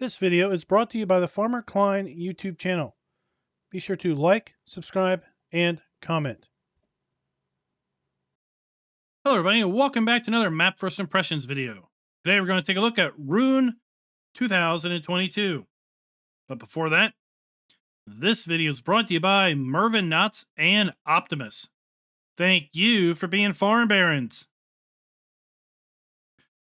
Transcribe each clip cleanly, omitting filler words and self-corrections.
This video is brought to you by the Farmer Klein YouTube channel. Be sure to like, subscribe, and comment. Hello everybody, and welcome back to another Map First Impressions video. Today we're going to take a look at RHÖN 2022. But before that, this video is brought to you by Mervyn Knots and Optimus. Thank you for being farm barons.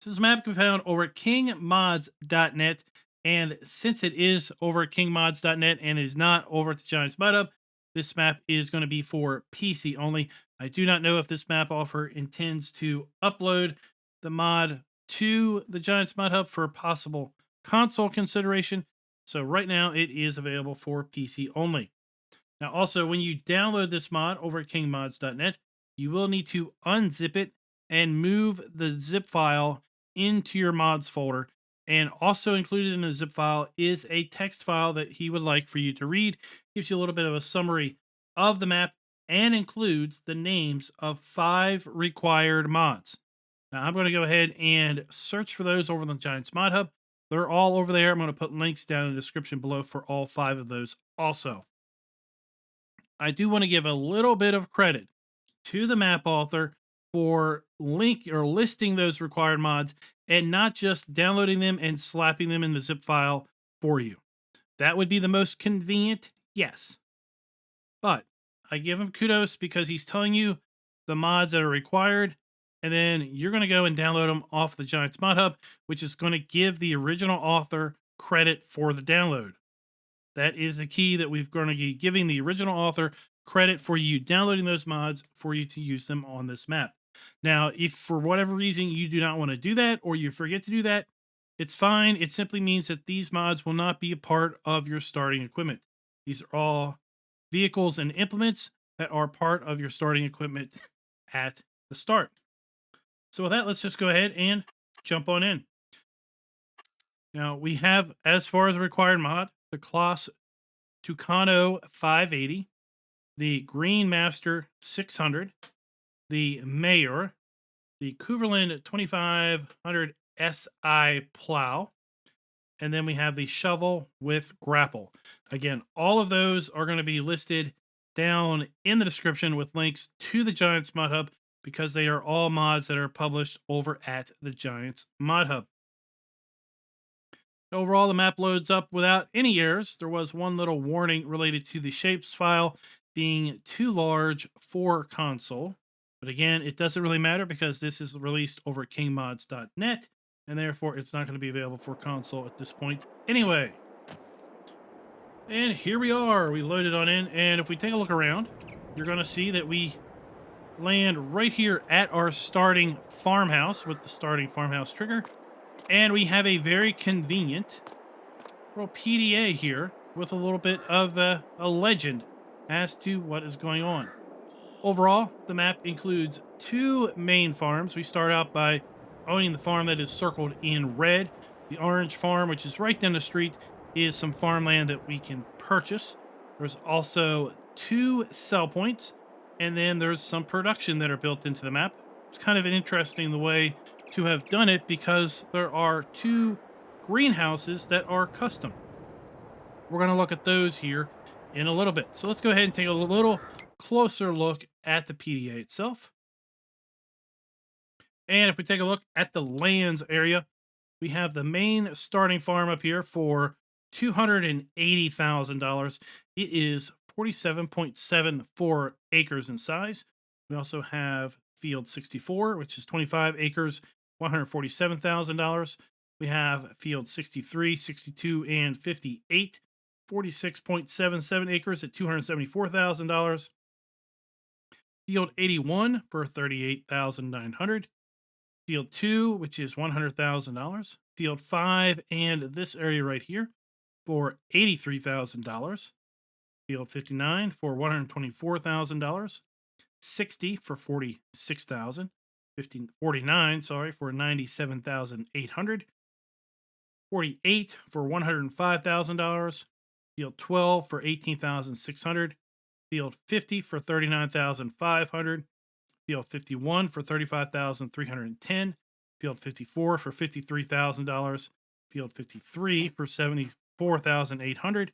This map can be found over at kingmods.net, and since it is over at kingmods.net and is not over at the Giants Mud Hub, this map is going to be for PC only. I do not know if this map offer intends to upload the mod to the Giants Mud Hub for possible console consideration. So right now it is available for PC only. Now also, when you download this mod over at kingmods.net, you will need to unzip it and move the zip file into your mods folder. And also included in the zip file is a text file that he would like for you to read. Gives you a little bit of a summary of the map and includes the names of 5 required mods. Now I'm going to go ahead and search for those over the Giants Mod Hub. They're all over there. I'm going to put links down in the description below for all 5 of those also. I do want to give a little bit of credit to the map author for listing those required mods and not just downloading them and slapping them in the zip file for you. That would be the most convenient, yes. But I give him kudos because he's telling you the mods that are required, and then you're going to go and download them off the Giants Mod Hub, which is going to give the original author credit for the download. That is the key, that we're going to be giving the original author credit for you downloading those mods for you to use them on this map. Now, if for whatever reason you do not want to do that or you forget to do that, it's fine. It simply means that these mods will not be a part of your starting equipment. These are all vehicles and implements that are part of your starting equipment at the start. So with that, let's just go ahead and jump on in. Now, we have, as far as the required mod, the Claas Tucano 580, the Green Master 600, the Mayor, the Kuverland 2500 SI plow, and then we have the shovel with grapple. Again, all of those are going to be listed down in the description with links to the Giants Mod Hub because they are all mods that are published over at the Giants Mod Hub. Overall, the map loads up without any errors. There was one little warning related to the shapes file being too large for console. But again, it doesn't really matter because this is released over at kingmods.net, and therefore it's not going to be available for console at this point anyway. And here we are. We loaded on in, and if we take a look around, you're going to see that we land right here at our starting farmhouse with the starting farmhouse trigger. And we have a very convenient little PDA here with a little bit of a legend as to what is going on. Overall, the map includes 2 main farms. We start out by owning the farm that is circled in red. The orange farm, which is right down the street, is some farmland that we can purchase. There's also 2 sell points, and then there's some production that are built into the map. It's kind of an interesting the way to have done it because there are 2 greenhouses that are custom. We're going to look at those here in a little bit. So let's go ahead and take a little closer look at the PDA itself. And if we take a look at the lands area, we have the main starting farm up here for $280,000. It is 47.74 acres in size. We also have field 64, which is 25 acres, $147,000. We have field 63, 62, and 58, 46.77 acres at $274,000. Field 81 for $38,900. Field 2, which is $100,000. Field 5 and this area right here for $83,000. Field 59 for $124,000. 60 for $46,000. 49, sorry, for $97,800. 48 for $105,000. Field 12 for $18,600. Field 50 for $39,500. Field 51 for $35,310. Field 54 for $53,000. Field 53 for $74,800.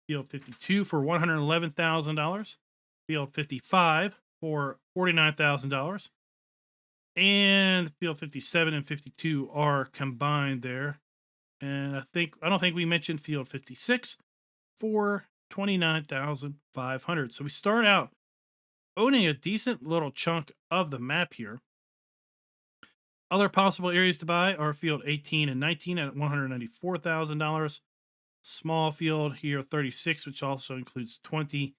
Field 52 for $111,000. Field 55 for $49,000. And field 57 and 52 are combined there. And I don't think we mentioned field 56 for $29,500. So we start out owning a decent little chunk of the map here. Other possible areas to buy are field 18 and 19 at $194,000. Small field here 36, which also includes 20,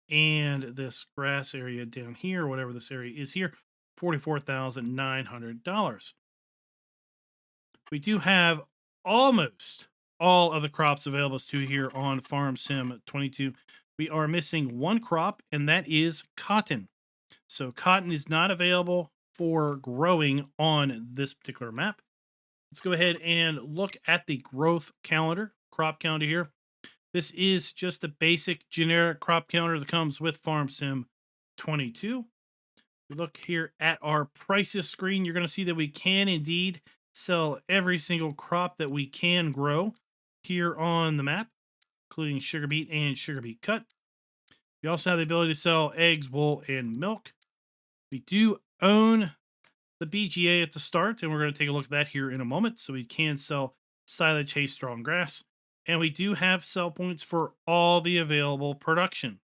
and this grass area down here, whatever this area is here, $44,900. We do have almost all of the crops available to here on Farm Sim 22. We are missing one crop, and that is cotton. So cotton is not available for growing on this particular map. Let's go ahead and look at the growth calendar, crop calendar here. This is just a basic generic crop calendar that comes with Farm Sim 22. We look here at our prices screen. You're going to see that we can indeed sell every single crop that we can grow here on the map, including sugar beet and sugar beet cut. We also have the ability to sell eggs, wool, and milk. We do own the BGA at the start, and we're going to take a look at that here in a moment. So we can sell silage, hay, straw, and grass. And we do have sell points for all the available production.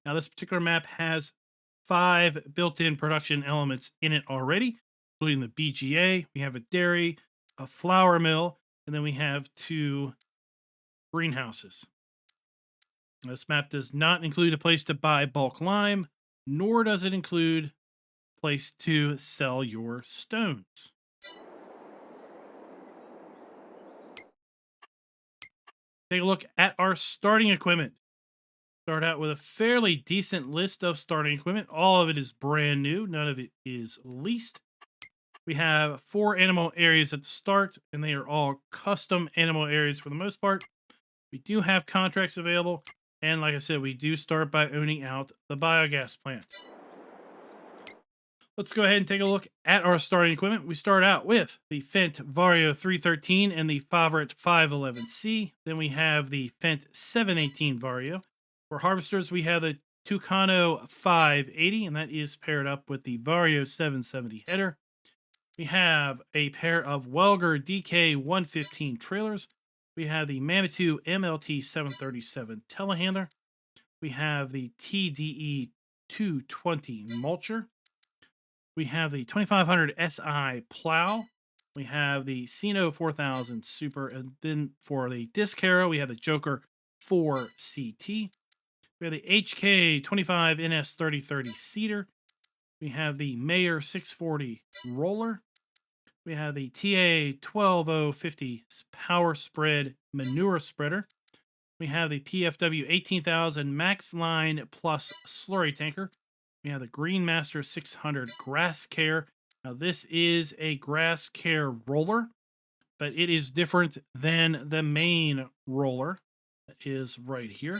Now, this particular map has 5 built-in production elements in it already, including the BGA. We have a dairy, a flour mill, and then we have 2 greenhouses. This map does not include a place to buy bulk lime, nor does it include a place to sell your stones. Take a look at our starting equipment. Start out with a fairly decent list of starting equipment. All of it is brand new. None of it is leased. We have 4 animal areas at the start, and they are all custom animal areas for the most part. We do have contracts available, and like I said, we do start by owning out the biogas plant. Let's go ahead and take a look at our starting equipment. We start out with the Fendt Vario 313 and the Favorite 511C. Then we have the Fendt 718 Vario. For harvesters, we have the Tucano 580, and that is paired up with the Vario 770 header. We have a pair of Welger DK 115 trailers. We have the Manitou MLT 737 telehandler. We have the TDE 220 mulcher. We have the 2500 SI plow. We have the Sino 4000 Super. And then for the disc harrow, we have the Joker 4 CT. We have the HK 25 NS 3030 seeder. We have the Mayer 640 roller. We have the TA 12050 power spread manure spreader. We have the PFW 18000 Max Line Plus slurry tanker. We have the Greenmaster 600 grass care. Now this is a grass care roller, but it is different than the main roller that is right here.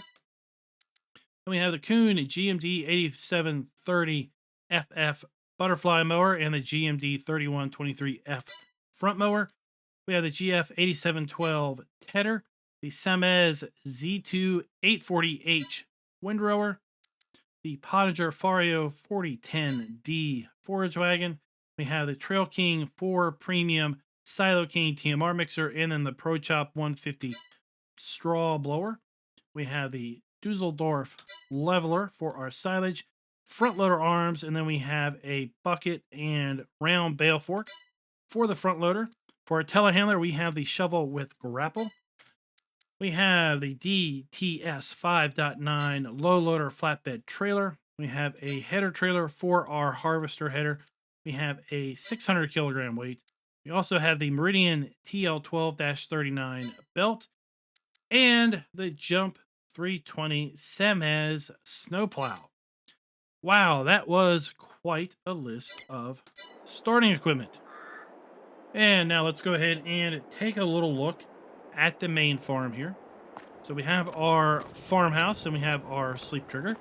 Then we have the Kuhn GMD 8730 FF butterfly mower and the GMD 3123F front mower. We have the GF 8712 tedder, the Samez Z2 840H windrower, the Pottinger Fario 4010D forage wagon. We have the Trail King 4 Premium Silo King TMR mixer, and then the Pro Chop 150 straw blower. We have the Dusseldorf leveler for our silage, front loader arms, and then we have a bucket and round bale fork for the front loader. For our telehandler, we have the shovel with grapple. We have the DTS 5.9 low loader flatbed trailer. We have a header trailer for our harvester header. We have a 600 kilogram weight. We also have the Meridian TL12-39 belt and the Jump 320 Semez snowplow. Wow, that was quite a list of starting equipment. And now let's go ahead and take a little look at the main farm here. So we have our farmhouse and we have our sleep trigger.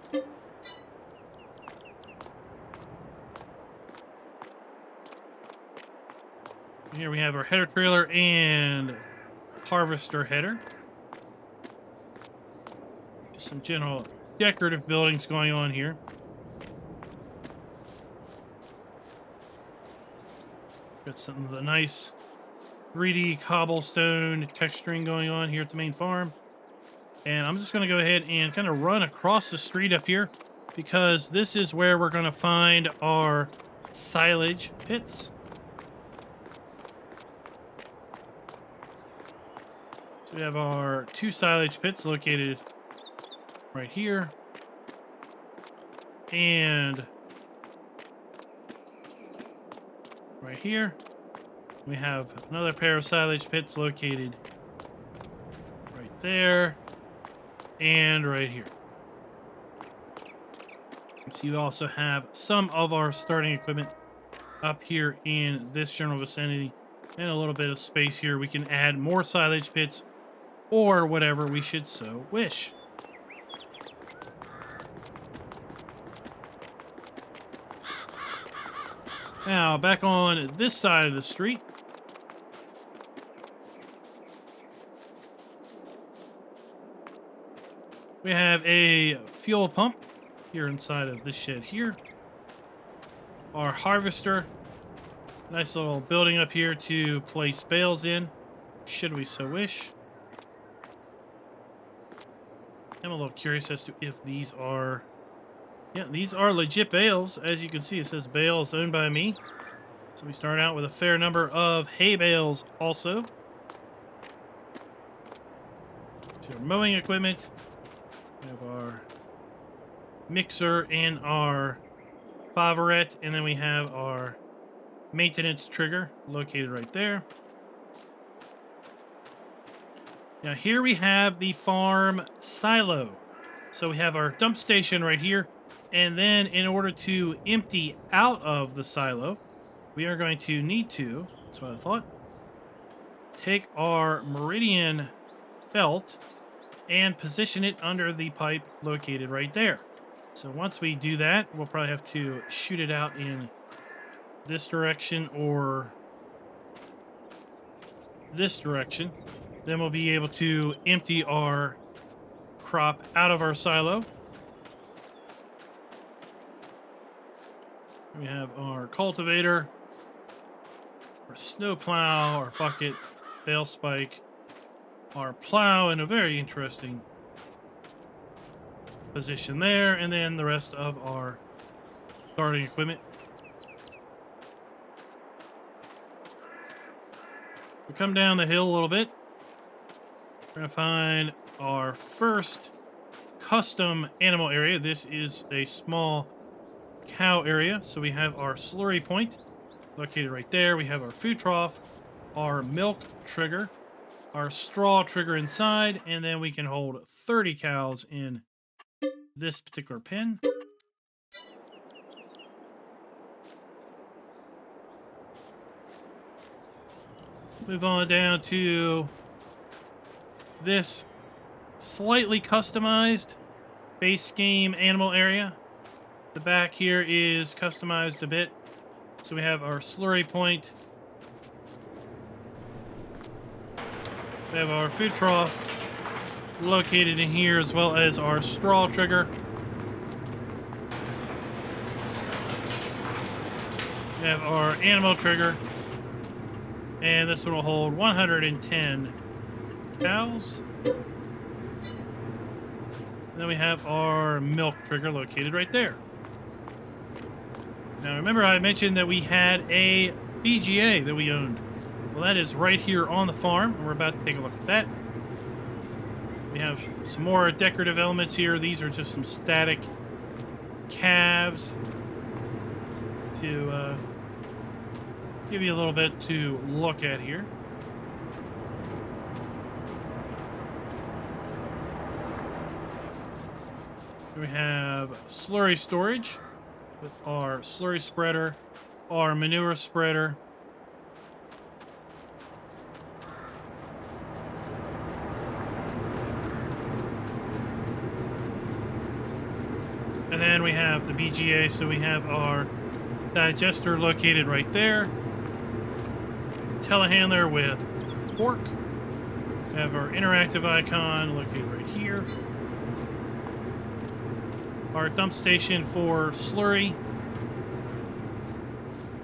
Here we have our header trailer and harvester header. Just some general decorative buildings going on here. Got some of the nice 3D cobblestone texturing going on here at the main farm. And I'm just going to go ahead and kind of run across the street up here because this is where we're going to find our silage pits. So we have our 2 silage pits located right here. And right here. We have another pair of silage pits located right there and right here. So you also have some of our starting equipment up here in this general vicinity and a little bit of space here. We can add more silage pits or whatever we should so wish. Now, back on this side of the street, we have a fuel pump here inside of this shed here. Our harvester, nice little building up here to place bales in, should we so wish. I'm a little curious as to if these are... Yeah, these are legit bales. As you can see, it says bales owned by me. So we start out with a fair number of hay bales also. To our mowing equipment. We have our mixer and our boverette. And then we have our maintenance trigger located right there. Now here we have the farm silo. So we have our dump station right here. And then in order to empty out of the silo, we are going to need to, that's what I thought, take our Meridian belt and position it under the pipe located right there. So once we do that, we'll probably have to shoot it out in this direction or this direction. Then we'll be able to empty our crop out of our silo. We have our cultivator, our snow plow, our bucket, bale spike, our plow in a very interesting position there, and then the rest of our starting equipment. We come down the hill a little bit. We're going to find our first custom animal area. This is a small cow area. So we have our slurry point located right there. We have our food trough, our milk trigger, our straw trigger inside, and then we can hold 30 cows in this particular pen. Move on down to this slightly customized base game animal area. The back here is customized a bit. So we have our slurry point. We have our food trough located in here, as well as our straw trigger. We have our animal trigger. And this one will hold 110 cows. And then we have our milk trigger located right there. Now remember I mentioned that we had a BGA that we owned. Well, that is right here on the farm, and we're about to take a look at that. We have some more decorative elements here. These are just some static calves to give you a little bit to look at here. We have slurry storage with our slurry spreader, our manure spreader. And then we have the BGA, so we have our digester located right there. telehandler with pork. We have our interactive icon located right here. Our dump station for slurry.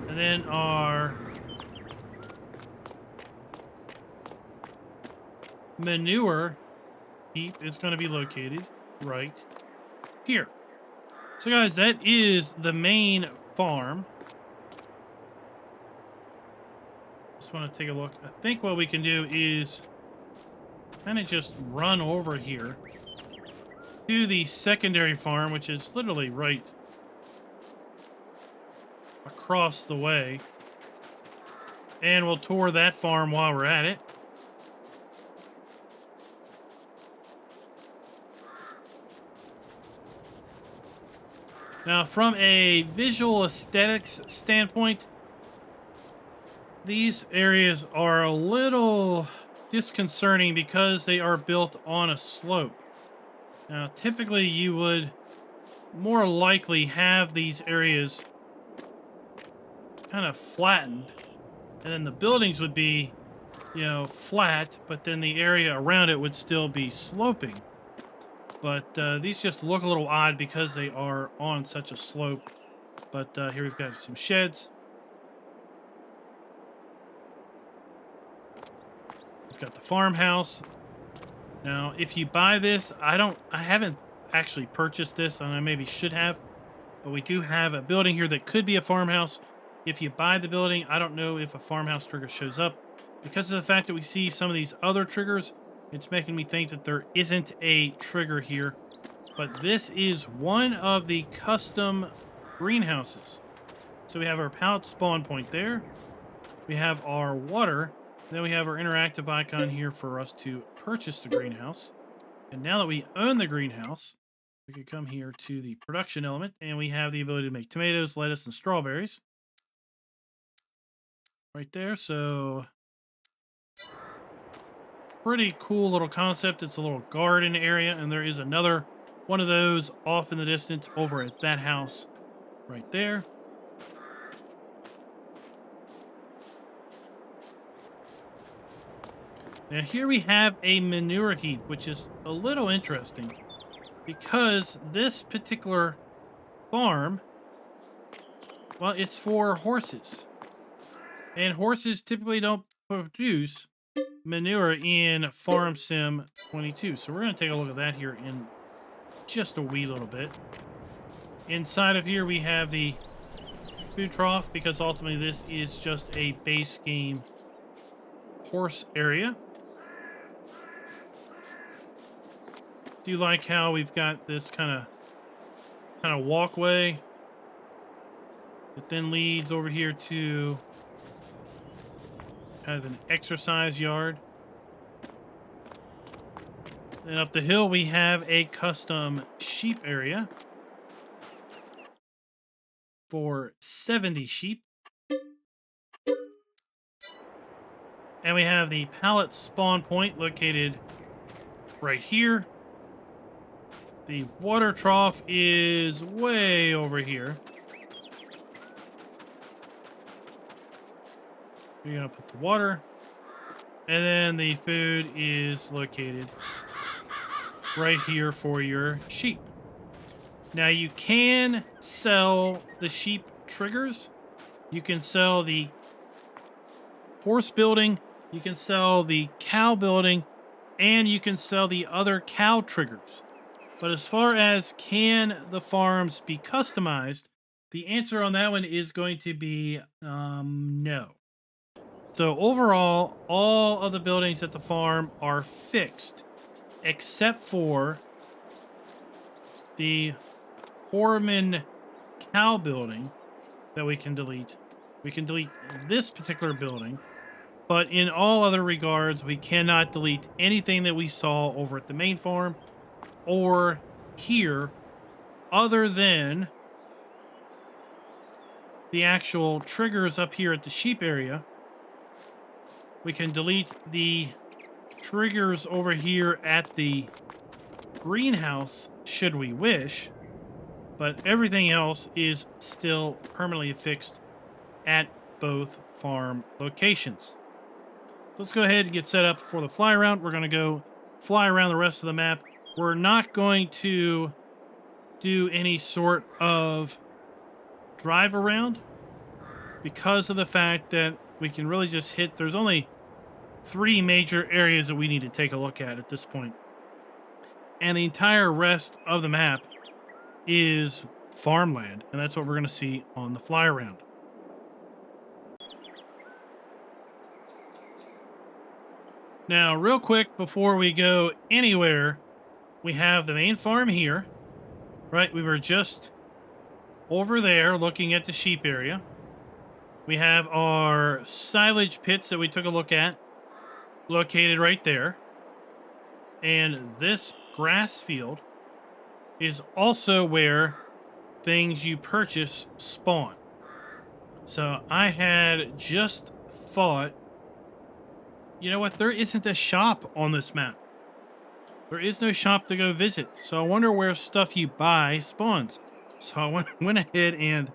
And then our manure heap is going to be located right here. So guys, that is the main farm. Just want to take a look. I think what we can do is kind of just run over here to the secondary farm, which is literally right across the way. And we'll tour that farm while we're at it. Now, from a visual aesthetics standpoint, these areas are a little disconcerting because they are built on a slope. Now, typically you would more likely have these areas kind of flattened, and then the buildings would be, you know, flat, but then the area around it would still be sloping. But these just look a little odd because they are on such a slope. But here we've got some sheds. We've got the farmhouse. Now, if you buy this, I haven't actually purchased this, and I maybe should have, but we do have a building here that could be a farmhouse. If you buy the building, I don't know if a farmhouse trigger shows up. Because of the fact that we see some of these other triggers, it's making me think that there isn't a trigger here. But this is one of the custom greenhouses. So we have our pallet spawn point there. We have our water. Then we have our interactive icon here for us to purchase the greenhouse. And now that we own the greenhouse, we can come here to the production element, and we have the ability to make tomatoes, lettuce, and strawberries. Right there, so pretty cool little concept. It's a little garden area, and there is another one of those off in the distance over at that house right there. Now here we have a manure heap, which is a little interesting because this particular farm, well, it's for horses. And horses typically don't produce manure in Farm Sim 22. So we're going to take a look at that here in just a wee little bit. Inside of here we have the food trough, because ultimately this is just a base game horse area. Do you like how we've got this kind of walkway that then leads over here to kind of an exercise yard? Then up the hill we have a custom sheep area for 70 sheep. And we have the pallet spawn point located right here. The water trough is way over here. You're going to put the water. And then the food is located right here for your sheep. Now you can sell the sheep triggers. You can sell the horse building. You can sell the cow building. And you can sell the other cow triggers. But as far as can the farms be customized, the answer on that one is going to be no. So overall, all of the buildings at the farm are fixed, except for the Foreman cow building that we can delete. We can delete this particular building, but in all other regards, we cannot delete anything that we saw over at the main farm or here, other than the actual triggers up here at the sheep area. We can delete the triggers over here at the greenhouse should we wish, but everything else is still permanently fixed at both farm locations. Let's go ahead and get set up for the fly around. We're going to go fly around the rest of the map. We're not going to do any sort of drive around because of the fact that we can really just hit. There's only 3 major areas that we need to take a look at this point. And the entire rest of the map is farmland. And that's what we're going to see on the fly around. Now, real quick, before we go anywhere, we have the main farm here, right? We were just over there looking at the sheep area. We have our silage pits that we took a look at, located right there. And this grass field is also where things you purchase spawn. So I had just thought, you know what? There isn't a shop on this map. There is no shop to go visit. So I wonder where stuff you buy spawns. So I went ahead and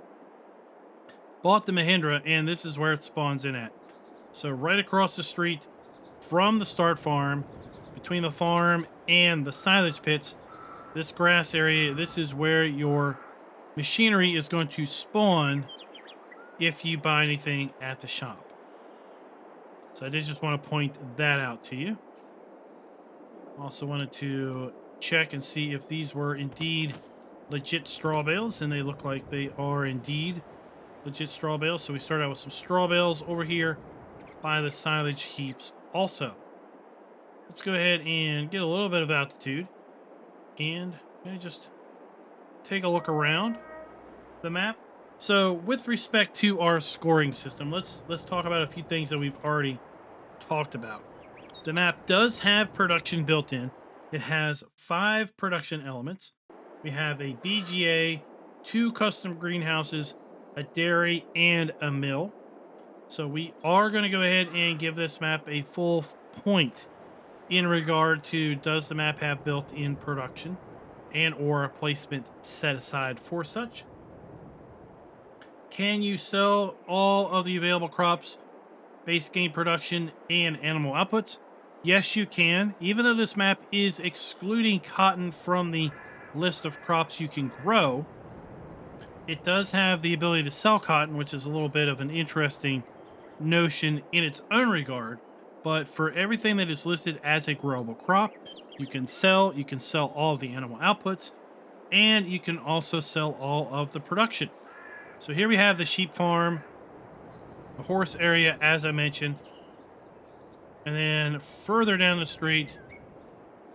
bought the Mahindra, and this is where it spawns in at. So right across the street from the start farm, between the farm and the silage pits, this grass area, this is where your machinery is going to spawn if you buy anything at the shop. So I did just want to point that out to you. Also wanted to check and see if these were indeed legit straw bales, and they look like they are indeed legit straw bales. So we start out with some straw bales over here by the silage heaps also. Let's go ahead and get a little bit of altitude and just take a look around the map. So with respect to our scoring system, let's talk about a few things that we've already talked about. The map does have production built in. It has 5 production elements. We have a BGA, 2 custom greenhouses, a dairy, and a mill. So we are going to go ahead and give this map a full point in regard to, does the map have built-in production and or a placement set aside for such? Can you sell all of the available crops, base game production, and animal outputs? Yes, you can. Even though this map is excluding cotton from the list of crops you can grow, it does have the ability to sell cotton, which is a little bit of an interesting notion in its own regard. But for everything that is listed as a growable crop, you can sell all of the animal outputs, and you can also sell all of the production. So here we have the sheep farm, the horse area, as I mentioned. And then further down the street,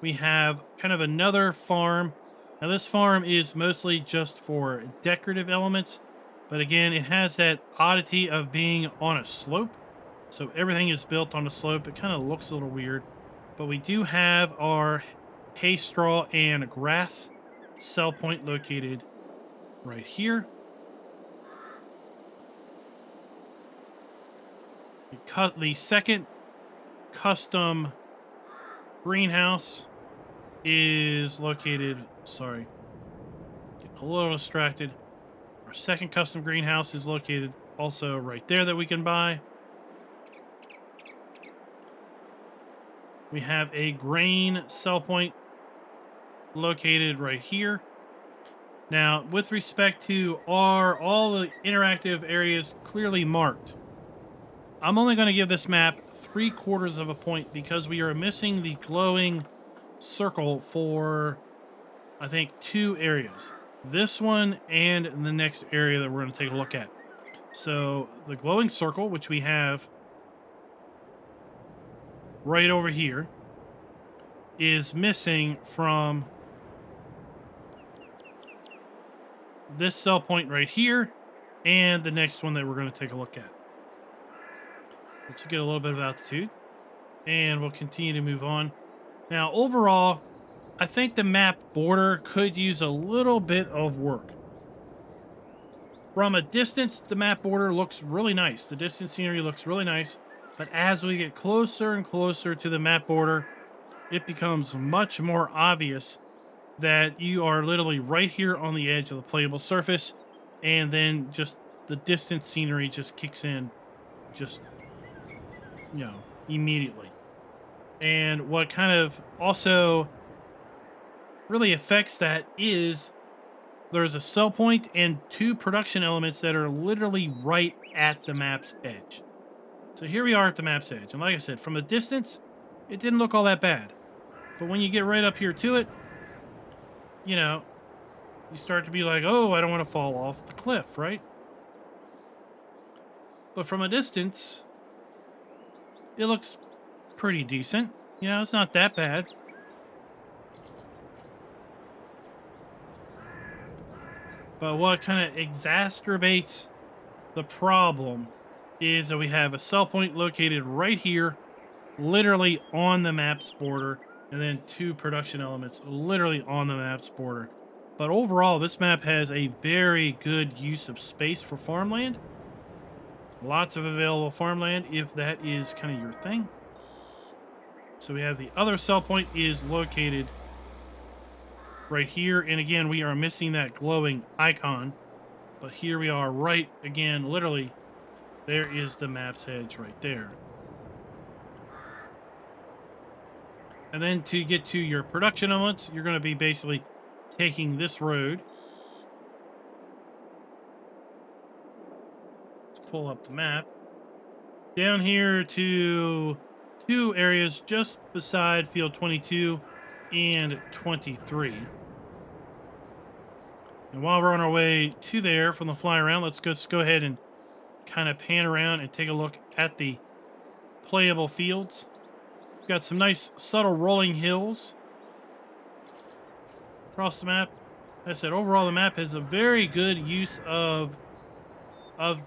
we have kind of another farm. Now this farm is mostly just for decorative elements, but again, it has that oddity of being on a slope. So everything is built on a slope. It kind of looks a little weird, but we do have our hay, straw, and grass sell point located right here. The second custom greenhouse is located, sorry, getting a little distracted. Our second custom greenhouse is located also right there that we can buy. We have a grain sell point located right here. Now, with respect to all the interactive areas clearly marked, I'm only going to give this map 3/4 of a point because we are missing the glowing circle for, I think, 2 areas. This one and the next area that we're going to take a look at. So the glowing circle, which we have right over here, is missing from this sell point right here and the next one that we're going to take a look at. Let's get a little bit of altitude, and we'll continue to move on. Now, overall, I think the map border could use a little bit of work. From a distance, the map border looks really nice. The distance scenery looks really nice, but as we get closer and closer to the map border, it becomes much more obvious that you are literally right here on the edge of the playable surface, and then just the distance scenery just kicks in just, immediately. And what kind of also really affects that is there's a sell point and 2 production elements that are literally right at the map's edge. So here we are at the map's edge. And like I said, from a distance, it didn't look all that bad. But when you get right up here to it, you know, you start to be like, oh, I don't want to fall off the cliff, right? But from a distance, it looks pretty decent. You know, it's not that bad. But what kind of exacerbates the problem is that we have a sell point located right here, literally on the map's border, and then 2 production elements literally on the map's border. But overall, this map has a very good use of space for farmland. Lots of available farmland if that is kind of your thing. So we have the other sell point is located right here. And again, we are missing that glowing icon. But here we are right again, literally, there is the map's edge right there. And then to get to your production elements, you're going to be basically taking this road. Let's pull up the map. Down here to 2 areas just beside field 22 and 23. And while we're on our way to there from the fly around, let's go ahead and kind of pan around and take a look at the playable fields. We've got some nice subtle rolling hills across the map. As I said, overall the map has a very good use of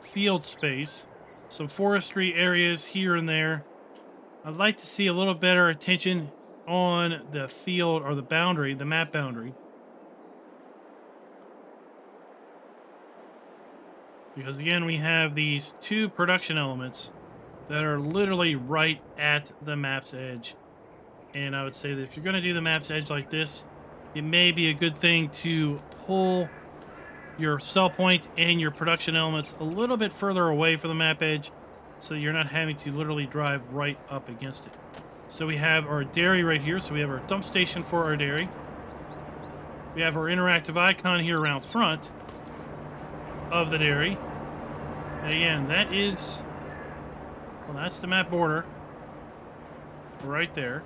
field space. Some forestry areas here and there. I'd like to see a little better attention on the field or the boundary, the map boundary. Because again, we have these 2 production elements that are literally right at the map's edge. And I would say that if you're going to do the map's edge like this, it may be a good thing to pull your sell point and your production elements a little bit further away from the map edge so you're not having to literally drive right up against it. So we have our dairy right here. So we have our dump station for our dairy. We have our interactive icon here around front of the dairy. And again, that is, well, that's the map border right there.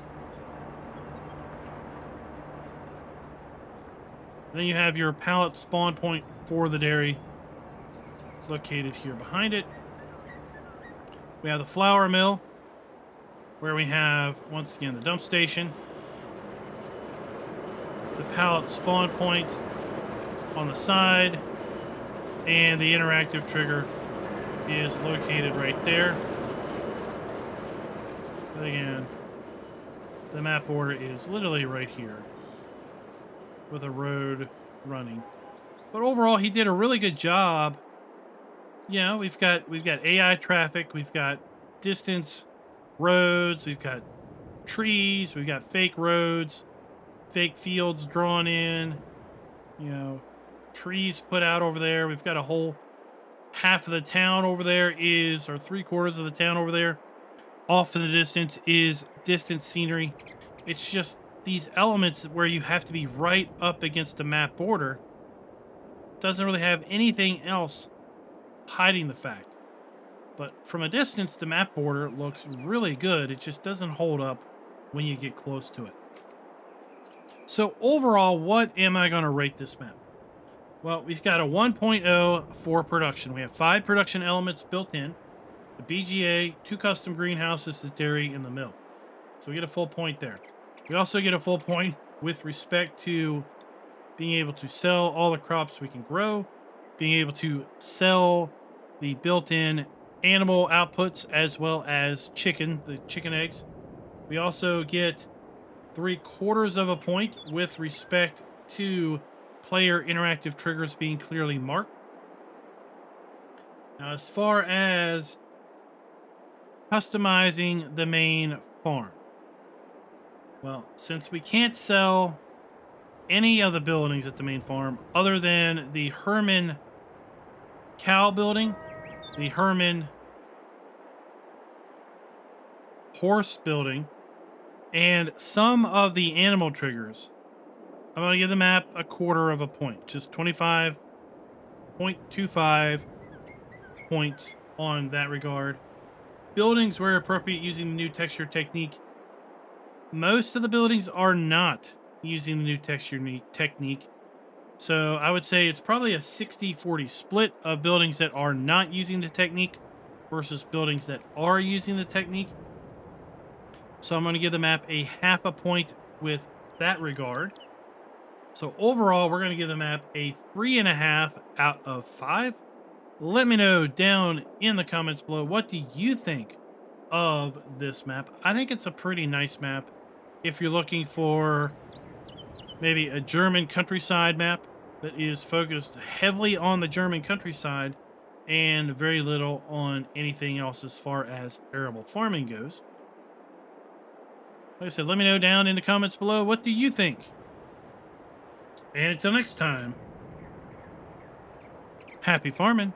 Then you have your pallet spawn point for the dairy located here behind it. We have the flour mill where we have, once again, the dump station. The pallet spawn point on the side. And the interactive trigger is located right there. But again, the map border is literally right here with a road running. But overall, he did a really good job. You know, we've got AI traffic, we've got distance roads, we've got trees, we've got fake roads, fake fields drawn in, you know, trees put out over there. We've got a whole half of the town over there is, or 3/4 of the town over there off in the distance is distant scenery. It's just these elements where you have to be right up against the map border. Doesn't really have anything else hiding the fact. But from a distance, the map border looks really good. It just doesn't hold up when you get close to it. So overall, what am I going to rate this map? Well, we've got a 1.0 for production. We have 5 production elements built in. The BGA, 2 custom greenhouses, the dairy, and the mill. So we get a full point there. We also get a full point with respect to being able to sell all the crops we can grow, being able to sell the built-in animal outputs as well as the chicken eggs. We also get 3/4 of a point with respect to player interactive triggers being clearly marked. Now, as far as customizing the main farm, well, since we can't sell any of the buildings at the main farm other than the Rhoen cow building, the Rhoen horse building, and some of the animal triggers, I'm going to give the map a quarter of a point, just 25.25 points on that regard. Buildings where appropriate using the new texture technique. Most of the buildings are not using the new texture technique. So I would say it's probably a 60-40 split of buildings that are not using the technique versus buildings that are using the technique. So I'm going to give the map a half a point with that regard. So overall, we're going to give the map a 3.5 out of 5. Let me know down in the comments below, what do you think of this map? I think it's a pretty nice map. If you're looking for maybe a German countryside map that is focused heavily on the German countryside and very little on anything else as far as arable farming goes. Like I said, let me know down in the comments below, what do you think? And until next time, happy farming.